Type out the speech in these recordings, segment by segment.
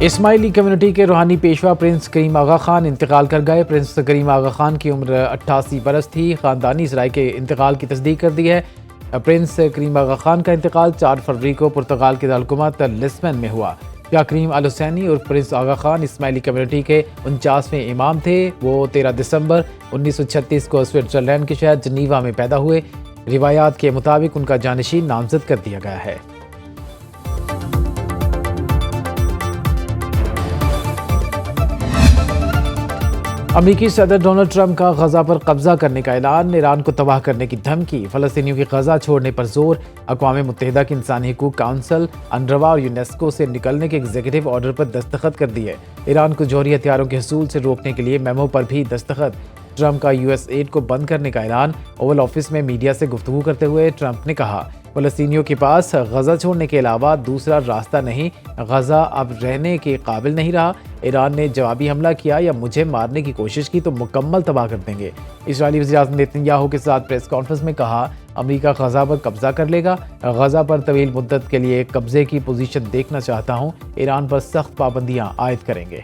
اسماعیلی community کے روحانی پیشوا پرنس کریم آغا خان انتقال کر گئے۔ پرنس کریم آغا خان کی عمر 88 برس تھی۔ خاندانی ذرائع کے انتقال کی تصدیق کر دی ہے۔ پرنس کریم آغا خان کا انتقال 4 فروری کو پرتگال کے دارالحکومت لسبن میں ہوا۔ شاہ کریم الحسینی اور پرنس آغا خان اسماعیلی کمیونٹی کے 49ویں امام تھے۔ وہ 13 دسمبر 1936 کو سوئٹزرلینڈ کے شہر جنیوا میں پیدا ہوئے۔ روایات کے مطابق ان کا جانشین نامزد کر دیا گیا ہے۔ امریکی صدر ڈونلڈ ٹرمپ کا غزہ پر قبضہ کرنے کا اعلان، ایران کو تباہ کرنے کی دھمکی، فلسطینیوں کی غزہ چھوڑنے پر زور، اقوام متحدہ کی انسانی حقوق کونسل، انروا اور یونیسکو سے نکلنے کے ایگزیکٹو آرڈر پر دستخط کر دیے۔ ایران کو جوہری ہتھیاروں کے حصول سے روکنے کے لیے میمو پر بھی دستخط۔ ٹرمپ کا US ایڈ کو بند کرنے کا اعلان، اوول آفس میں میڈیا سے گفتگو کرتے ہوئے ٹرمپ نے کہا، فلسطینیوں کے پاس غزہ چھوڑنے کے علاوہ دوسرا راستہ نہیں، غزہ اب رہنے کے قابل نہیں رہا۔ ایران نے جوابی حملہ کیا یا مجھے مارنے کی کوشش کی تو مکمل تباہ کر دیں گے۔ اسرائیلی وزیر اعظم نیتن یاہو کے ساتھ پریس کانفرنس میں کہا، امریکہ غزہ پر قبضہ کر لے گا، غزہ پر طویل مدت کے لیے قبضے کی پوزیشن دیکھنا چاہتا ہوں، ایران پر سخت پابندیاں عائد کریں گے۔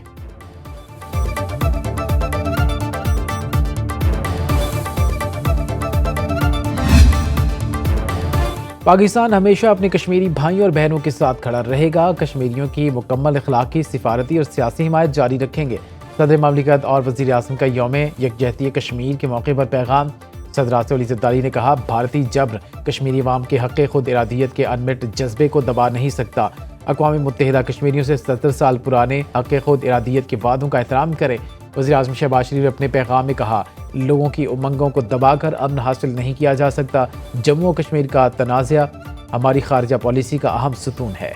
پاکستان ہمیشہ اپنے کشمیری بھائیوں اور بہنوں کے ساتھ کھڑا رہے گا، کشمیریوں کی مکمل اخلاقی، سفارتی اور سیاسی حمایت جاری رکھیں گے۔ صدر مملکت اور وزیر اعظم کا یوم یکجہتی کشمیر کے موقع پر پیغام۔ صدر آصف علی زرداری نے کہا، بھارتی جبر کشمیری عوام کے حق خود ارادیت کے انمٹ جذبے کو دبا نہیں سکتا۔ اقوام متحدہ کشمیریوں سے 70 سال پرانے حق خود ارادیت کے وعدوں کا احترام کرے۔ وزیر اعظم شہباز شریف نے اپنے پیغام میں کہا، لوگوں کی امنگوں کو دبا کر امن حاصل نہیں کیا جا سکتا۔ جموں و کشمیر کا تنازع ہماری خارجہ پالیسی کا اہم ستون ہے۔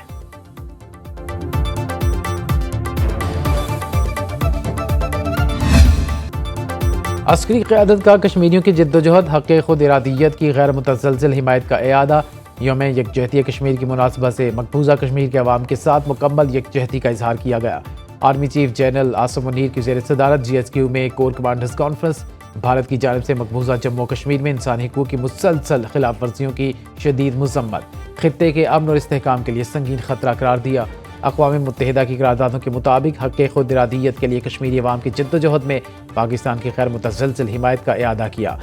عسکری قیادت کا کشمیریوں کی جدوجہد، حق خود ارادیت کی غیر متزلزل حمایت کا اعادہ۔ یوم یکجہتی کشمیر کی مناسبت سے مقبوضہ کشمیر کے عوام کے ساتھ مکمل یکجہتی کا اظہار کیا گیا۔ Army chief general Asim Munir کی زیر صدارت GHQ میں کور کمانڈرز کانفرنس۔ بھارت کی جانب سے مقبوضہ جموں و کشمیر میں انسانی حقوق کی مسلسل خلاف ورزیوں کی شدید مذمت، خطے کے امن اور استحکام کے لیے سنگین خطرہ قرار دیا۔ اقوام متحدہ کی قراردادوں کے مطابق حق خود ارادیت کے لیے کشمیری عوام کی جدوجہد میں پاکستان کی غیر متزلزل حمایت کا اعادہ کیا۔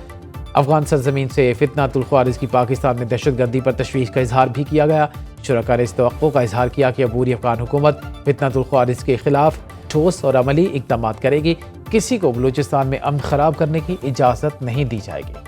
افغان سرزمین سے فتنۃ الخوارز کی پاکستان میں دہشت گردی پر تشویش کا اظہار بھی کیا گیا۔ شرکاء نے اس توقع کا اظہار کیا کہ عبوری افغان حکومت فتنۃ الخوارز کے خلاف ٹھوس اور عملی اقدامات کرے گی۔ کسی کو بلوچستان میں امن خراب کرنے کی اجازت نہیں دی جائے گی۔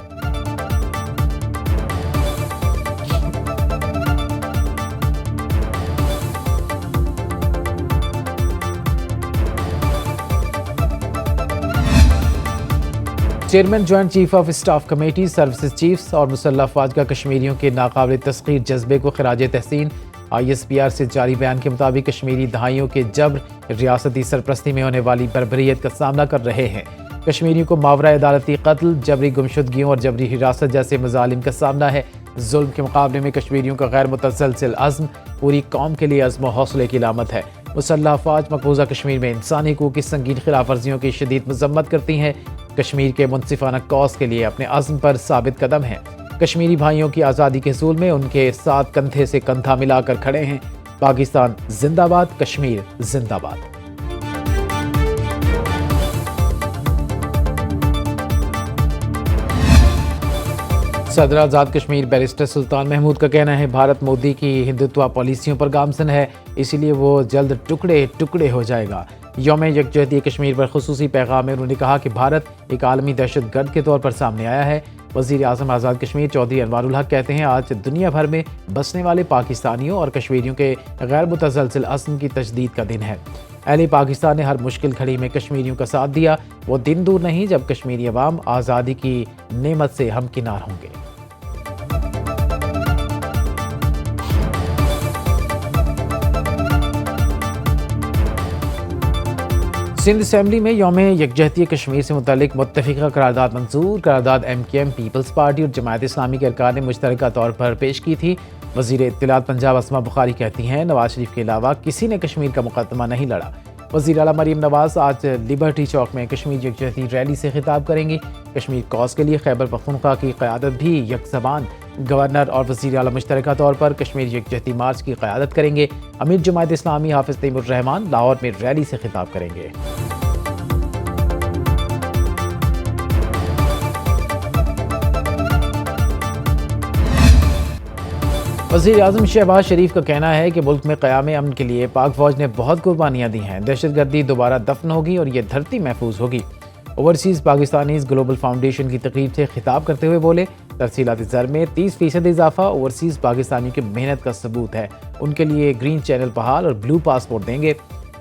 Chairman joint chief of staff committee, services chiefs اور مسلح افواج کا کشمیریوں کے ناقابل تسخیر جذبے کو خراج تحسین۔ ISPR سے جاری بیان کے مطابق کشمیری دہائیوں کے جبر، ریاستی سرپرستی میں ہونے والی بربریت کا سامنا کر رہے ہیں۔ کشمیریوں کو ماورا عدالتی قتل، جبری گمشدگیوں اور جبری حراست جیسے مظالم کا سامنا ہے۔ ظلم کے مقابلے میں کشمیریوں کا غیر متزلزل عزم پوری قوم کے لیے عزم و حوصلے کی علامت ہے۔ مسلح افواج مقبوضہ کشمیر میں انسانی حقوق کی سنگین خلاف ورزیوں کی شدید مذمت کرتی ہیں، کشمیر کے منصفانہ کاز کے لیے اپنے عزم پر ثابت قدم ہیں۔ کشمیری بھائیوں کی آزادی کے حصول میں ان کے ساتھ کندھے سے کندھا ملا کر کھڑے ہیں۔ پاکستان زندہ باد، کشمیر زندہ باد۔ صدر آزاد کشمیر بیرسٹر سلطان محمود کا کہنا ہے، بھارت مودی کی ہندوتوا پالیسیوں پر گامزن ہے، اسی لیے وہ جلد ٹکڑے ٹکڑے ہو جائے گا۔ یوم یکجہتی کشمیر پر خصوصی پیغام میں انہوں نے کہا کہ بھارت ایک عالمی دہشت گرد کے طور پر سامنے آیا ہے۔ وزیر اعظم آزاد کشمیر چودھری انوار الحق کہتے ہیں، آج دنیا بھر میں بسنے والے پاکستانیوں اور کشمیریوں کے غیر متزلزل عزم کی تجدید کا دن ہے۔ اہل پاکستان نے ہر مشکل گھڑی میں کشمیریوں کا ساتھ دیا، وہ دن دور نہیں جب کشمیری عوام آزادی کی نعمت سے ہمکنار ہوں گے۔ سندھ اسمبلی میں یوم یکجہتی کشمیر سے متعلق متفقہ قرارداد منظور۔ قرارداد MKM، پیپلز پارٹی اور جماعت اسلامی کے ارکان نے مشترکہ طور پر پیش کی تھی۔ وزیر اطلاعات پنجاب اسما بخاری کہتی ہیں، نواز شریف کے علاوہ کسی نے کشمیر کا مقدمہ نہیں لڑا۔ وزیر اعلیٰ مریم نواز آج لبرٹی چوک میں کشمیر یکجہتی ریلی سے خطاب کریں گی۔ کشمیر کاز کے لیے خیبر پختونخوا کی قیادت بھی یک زبان گورنر اور وزیر اعلیٰ مشترکہ طور پر کشمیر یکجہتی مارچ کی قیادت کریں گے۔ امیر جماعت اسلامی حافظ تیمور الرحمان لاہور میں ریلی سے خطاب کریں گے۔ وزیر اعظم شہباز شریف کا کہنا ہے کہ ملک میں قیام امن کے لیے پاک فوج نے بہت قربانیاں دی ہیں۔ دہشت گردی دوبارہ دفن ہوگی اور یہ دھرتی محفوظ ہوگی۔ اوورسیز پاکستانیز گلوبل فاؤنڈیشن کی تقریب سے خطاب کرتے ہوئے بولے، ترسیلاتی زر میں 30% اضافہ اوورسیز پاکستانیوں کی محنت کا ثبوت ہے۔ ان کے لیے گرین چینل بحال اور بلو پاسپورٹ دیں گے۔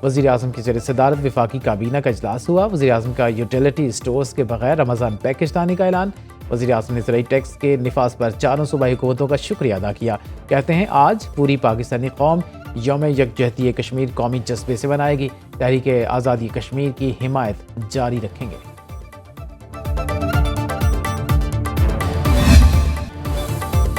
وزیر اعظم کی زیر صدارت وفاقی کابینہ کا اجلاس ہوا۔ وزیر اعظم کا یوٹیلیٹی سٹورز کے بغیر رمضان پیکج لانے کا اعلان۔ وزیر اعظم نے زرعی ٹیکس کے نفاذ پر چاروں صوبائی حکومتوں کا شکریہ ادا کیا۔ کہتے ہیں آج پوری پاکستانی قوم یوم یکجہتی کشمیر قومی جذبے سے منائے گی۔ تحریک آزادی کشمیر کی حمایت جاری رکھیں گے۔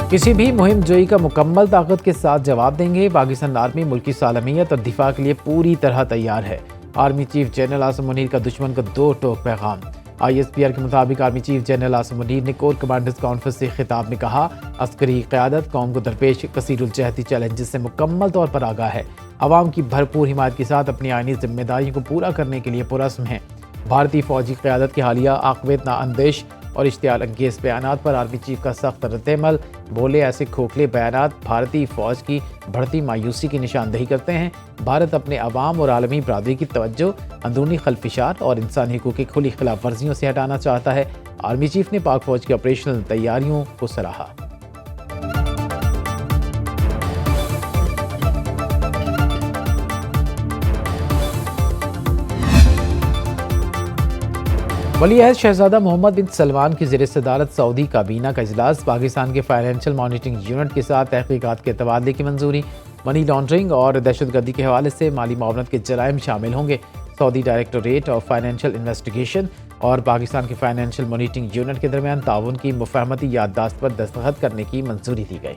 کسی بھی مہم جوئی کا مکمل طاقت کے ساتھ جواب دیں گے۔ پاکستان آرمی ملکی سالمیت اور دفاع کے لیے پوری طرح تیار ہے۔ Army chief general Asim Munir کا دشمن کو دو ٹوک پیغام۔ ISPR کے مطابق army chief general Asim Munir نے کور کمانڈرز کانفرنس سے خطاب میں کہا، عسکری قیادت قوم کو درپیش کثیر الجہتی چیلنجز سے مکمل طور پر آگاہ ہے۔ عوام کی بھرپور حمایت کے ساتھ اپنی آئینی ذمہ داریوں کو پورا کرنے کے لیے پرعزم ہیں۔ بھارتی فوجی قیادت کے حالیہ عاقبت نااندیش اور اشتعال انگیز بیانات پر آرمی چیف کا سخت رد عمل۔ بولے، ایسے کھوکھلے بیانات بھارتی فوج کی بڑھتی مایوسی کی نشاندہی کرتے ہیں۔ بھارت اپنے عوام اور عالمی برادری کی توجہ اندرونی خلفشات اور انسانی حقوق کی کھلی خلاف ورزیوں سے ہٹانا چاہتا ہے۔ آرمی چیف نے پاک فوج کی آپریشنل تیاریوں کو سراہا۔ ولی عہد شہزادہ محمد بن سلمان کی زیر صدارت سعودی کابینہ کا اجلاس۔ پاکستان کے فائنینشل مانیٹرنگ یونٹ کے ساتھ تحقیقات کے تبادلے کی منظوری۔ منی لانڈرنگ اور دہشت گردی کے حوالے سے مالی معاونت کے جرائم شامل ہوں گے۔ سعودی ڈائریکٹوریٹ آف فائنینشل انویسٹیگیشن اور پاکستان کے فائنینشل مانیٹرنگ یونٹ کے درمیان تعاون کی مفاہمتی یادداشت پر دستخط کرنے کی منظوری دی گئی۔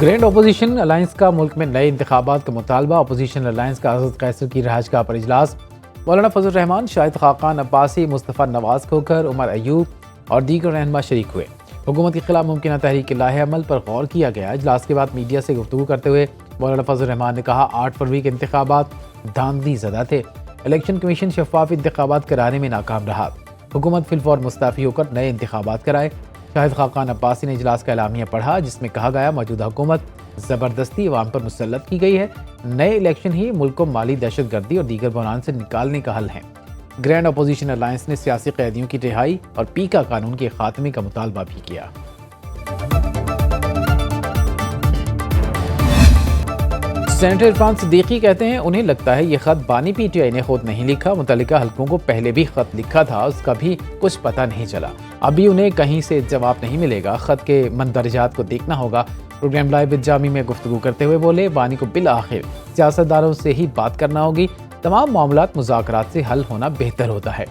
گرینڈ اپوزیشن الائنس کا ملک میں نئے انتخابات کا مطالبہ۔ اپوزیشن الائنس کا حضرت قیصر کی رہائش گاہ پر اجلاس۔ مولانا فضل الرحمان، شاہد خاقان عباسی، مصطفیٰ نواز کھوکھر، عمر ایوب اور دیگر رہنما شریک ہوئے۔ حکومت کے خلاف ممکنہ تحریک کے لاہ عمل پر غور کیا گیا۔ اجلاس کے بعد میڈیا سے گفتگو کرتے ہوئے مولانا فضل الرحمان نے کہا، 8 فروری کے انتخابات دھاندلی زدہ تھے۔ الیکشن کمیشن شفاف انتخابات کرانے میں ناکام رہا۔ حکومت فی الفور مستعفی ہو کر نئے انتخابات کرائے۔ شاہد خاقان عباسی نے اجلاس کا اعلامیہ پڑھا، جس میں کہا گیا موجودہ حکومت زبردستی عوام پر مسلط کی گئی ہے۔ نئے الیکشن ہی ملک کو مالی دہشت گردی اور دیگر بحران سے نکالنے کا حل ہے۔ گرینڈ اپوزیشن الائنس نے سیاسی قیدیوں کی رہائی اور پیکا قانون کے خاتمے کا مطالبہ بھی کیا۔ سینیٹر عرفان صدیقی کہتے ہیں، انہیں لگتا ہے یہ خط بانی PTI نے خود نہیں لکھا، متعلقہ حلقوں کو پہلے بھی خط لکھا تھا، اس کا بھی کچھ پتہ نہیں چلا۔ ابھی انہیں کہیں سے جواب نہیں ملے گا، خط کے مندرجات کو دیکھنا ہوگا۔ پروگرام لائیو ود جامی میں گفتگو کرتے ہوئے بولے، بانی کو بالآخر سیاستدانوں سے ہی بات کرنا ہوگی، تمام معاملات مذاکرات سے حل ہونا بہتر ہوتا ہے۔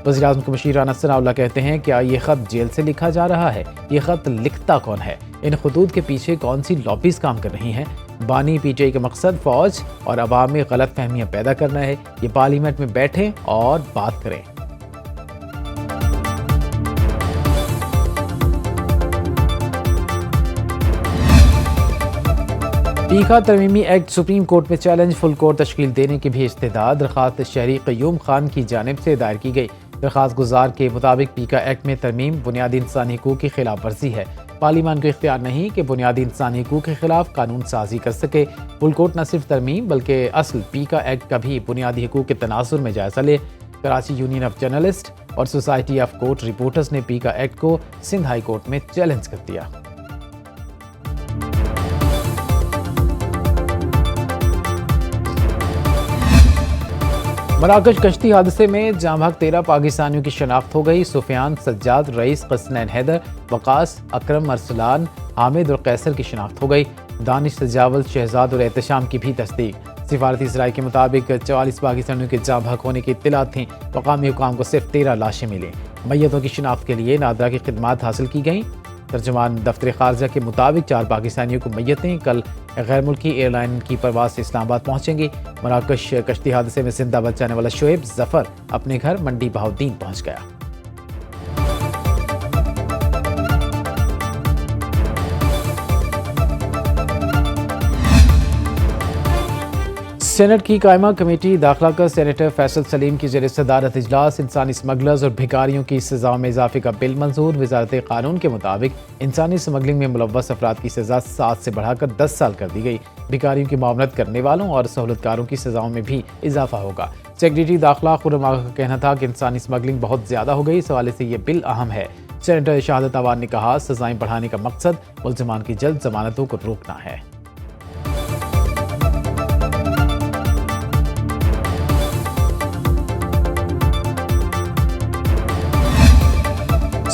وزیر اعظم کے مشیر رانا ثناء اللہ کہتے ہیں، کیا یہ خط جیل سے لکھا جا رہا ہے؟ یہ خط لکھتا کون ہے؟ ان خطوط کے پیچھے کون سی لابیز کام کر رہی ہیں؟ بانی PTI کا مقصد فوج اور عوام میں غلط فہمیاں پیدا کرنا ہے۔ یہ پارلیمنٹ میں بیٹھیں اور بات کریں۔ پیکا ترمیمی ایکٹ سپریم کورٹ میں چیلنج، فل کورٹ تشکیل دینے کی بھی استدعا۔ درخواست شہری قیوم خان کی جانب سے دائر کی گئی۔ درخواست گزار کے مطابق پیکا ایکٹ میں ترمیم بنیادی انسانی حقوق کی خلاف ورزی ہے۔ پارلیمان کو اختیار نہیں کہ بنیادی انسانی حقوق کے خلاف قانون سازی کر سکے۔ فل کورٹ نہ صرف ترمیم بلکہ اصل پیکا ایکٹ کا بھی بنیادی حقوق کے تناظر میں جائزہ لے۔ کراچی یونین آف جرنلسٹ اور سوسائٹی آف کورٹ رپورٹرز نے پیکا ایکٹ کو سندھ ہائی کورٹ میں چیلنج کر دیا۔ مراکش کشتی حادثے میں جاں بحق 13 پاکستانیوں کی شناخت ہو گئی۔ سفیان، سجاد، رئیس، قسنین حیدر، وقاص، اکرم، ارسلان، حامد اور قیصر کی شناخت ہو گئی۔ دانش، تجاول، شہزاد اور احتشام کی بھی تصدیق۔ سفارتی ذرائع کے مطابق 44 پاکستانیوں کے جاں بحق ہونے کی اطلاعات تھیں۔ مقامی حکام کو صرف 13 لاشیں ملیں۔ میتوں کی شناخت کے لیے نادرا کی خدمات حاصل کی گئیں۔ ترجمان دفتر خارجہ کے مطابق 4 پاکستانیوں کو میتیں کل غیر ملکی ایئر لائن کی پرواز سے اسلام آباد پہنچیں گی۔ مراکش کشتی حادثے میں زندہ بچ جانے والا شعیب ظفر اپنے گھر منڈی بہاؤالدین پہنچ گیا۔ سینٹ کی قائمہ کمیٹی داخلہ کا سینیٹر فیصل سلیم کی زیر صدارت اجلاس انسانی اسمگلرز اور بھکاریوں کی سزاؤں میں اضافے کا بل منظور۔ وزارت قانون کے مطابق انسانی اسمگلنگ میں ملوث افراد کی سزا 7 سے بڑھا کر 10 سال کر دی گئی۔ بھکاریوں کی معاونت کرنے والوں اور سہولت کاروں کی سزاؤں میں بھی اضافہ ہوگا۔ سیکریٹری داخلہ خرم آغا کا کہنا تھا کہ انسانی اسمگلنگ بہت زیادہ ہو گئی، اس حوالے سے یہ بل اہم ہے۔ سینیٹر شہادت عوان نے کہا سزائیں بڑھانے کا مقصد ملزمان کی جلد ضمانتوں کو روکنا ہے۔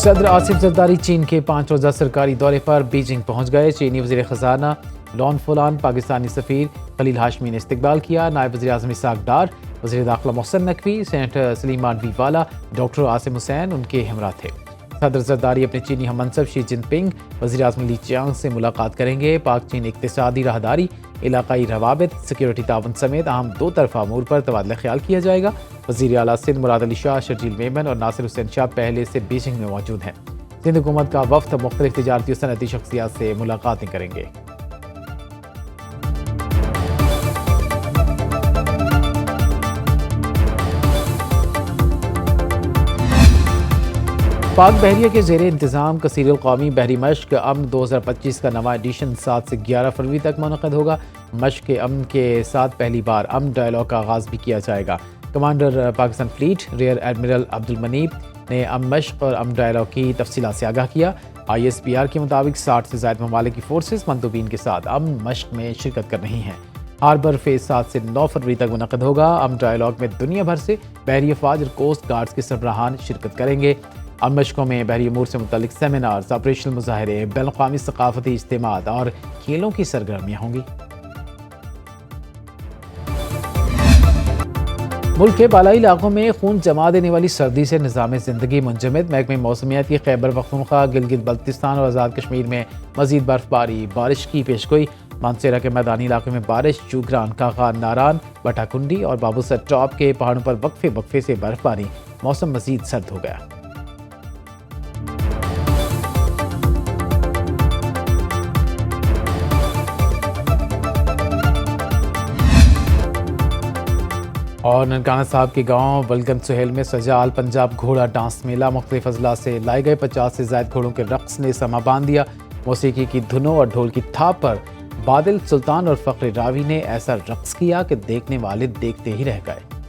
صدر آصف زرداری چین کے 5 روزہ سرکاری دورے پر بیجنگ پہنچ گئے۔ چینی وزیر خزانہ لون فولان، پاکستانی سفیر خلیل ہاشمی نے استقبال کیا۔ نائب وزیر اعظم اسحاق ڈار، وزیر داخلہ محسن نقوی، سینیٹر سلیمان ویوالا، ڈاکٹر عاصم حسین ان کے ہمراہ تھے۔ صدر زرداری اپنے چینی ہم منصب شی جن پنگ، وزیر اعظم لی چیانگ سے ملاقات کریں گے۔ پاک چین اقتصادی راہداری، علاقائی روابط، سیکیورٹی تعاون سمیت اہم 2 طرفہ امور پر تبادلہ خیال کیا جائے گا۔ وزیر اعلیٰ سندھ مراد علی شاہ، شرجیل میمن اور ناصر حسین شاہ پہلے سے بیجنگ میں موجود ہیں۔ سندھ حکومت کا وفد مختلف تجارتی و صنعتی شخصیات سے ملاقاتیں کریں گے۔ پاک بحریہ کے زیر انتظام کثیر القومی بحری مشق امن 2025 کا نواں ایڈیشن 7 سے 11 فروری تک منعقد ہوگا۔ مشق کے امن کے ساتھ پہلی بار امن ڈائیلاگ کا آغاز بھی کیا جائے گا۔ Commander Pakistan fleet rear admiral Abdul Muneeb نے امن مشق اور امن ڈائیلاگ کی تفصیلات سے آگاہ کیا۔ ISPR کے مطابق 60 سے زائد ممالک کی فورسز مندوبین کے ساتھ امن مشق میں شرکت کر رہی ہیں۔ ہاربر فیز 7 سے 9 فروری تک منعقد ہوگا۔ امن ڈائیلاگ میں دنیا بھر سے بحری افواج اور کوسٹ گارڈز کے سربراہان شرکت کریں گے۔ امن مشقوں میں بحری امور سے متعلق سیمینارز، آپریشنل مظاہرے، بین الاقوامی ثقافتی اجتماعات اور کھیلوں کی سرگرمیاں ہوں گی۔ ملک کے بالائی علاقوں میں خون جما دینے والی سردی سے نظام زندگی منجمد۔ محکمہ موسمیات کی خیبر پختونخوا، گلگت بلتستان اور آزاد کشمیر میں مزید برفباری، بارش کی پیشگوئی۔ مانسیرا کے میدانی علاقے میں بارش، چوگران، کاغان، ناران، بٹا کنڈی اور بابوسر ٹاپ کے پہاڑوں پر وقفے سے برفباری۔ موسم مزید سرد ہو گیا۔ اور ننکانہ صاحب کے گاؤں ولگن سہیل میں سجال پنجاب گھوڑا ڈانس میلہ، مختلف اضلاع سے لائے گئے 50 سے زائد گھوڑوں کے رقص نے سما باندھ دیا۔ موسیقی کی دھنوں اور ڈھول کی تھاپ پر بادل سلطان اور فخر راوی نے ایسا رقص کیا کہ دیکھنے والے دیکھتے ہی رہ گئے۔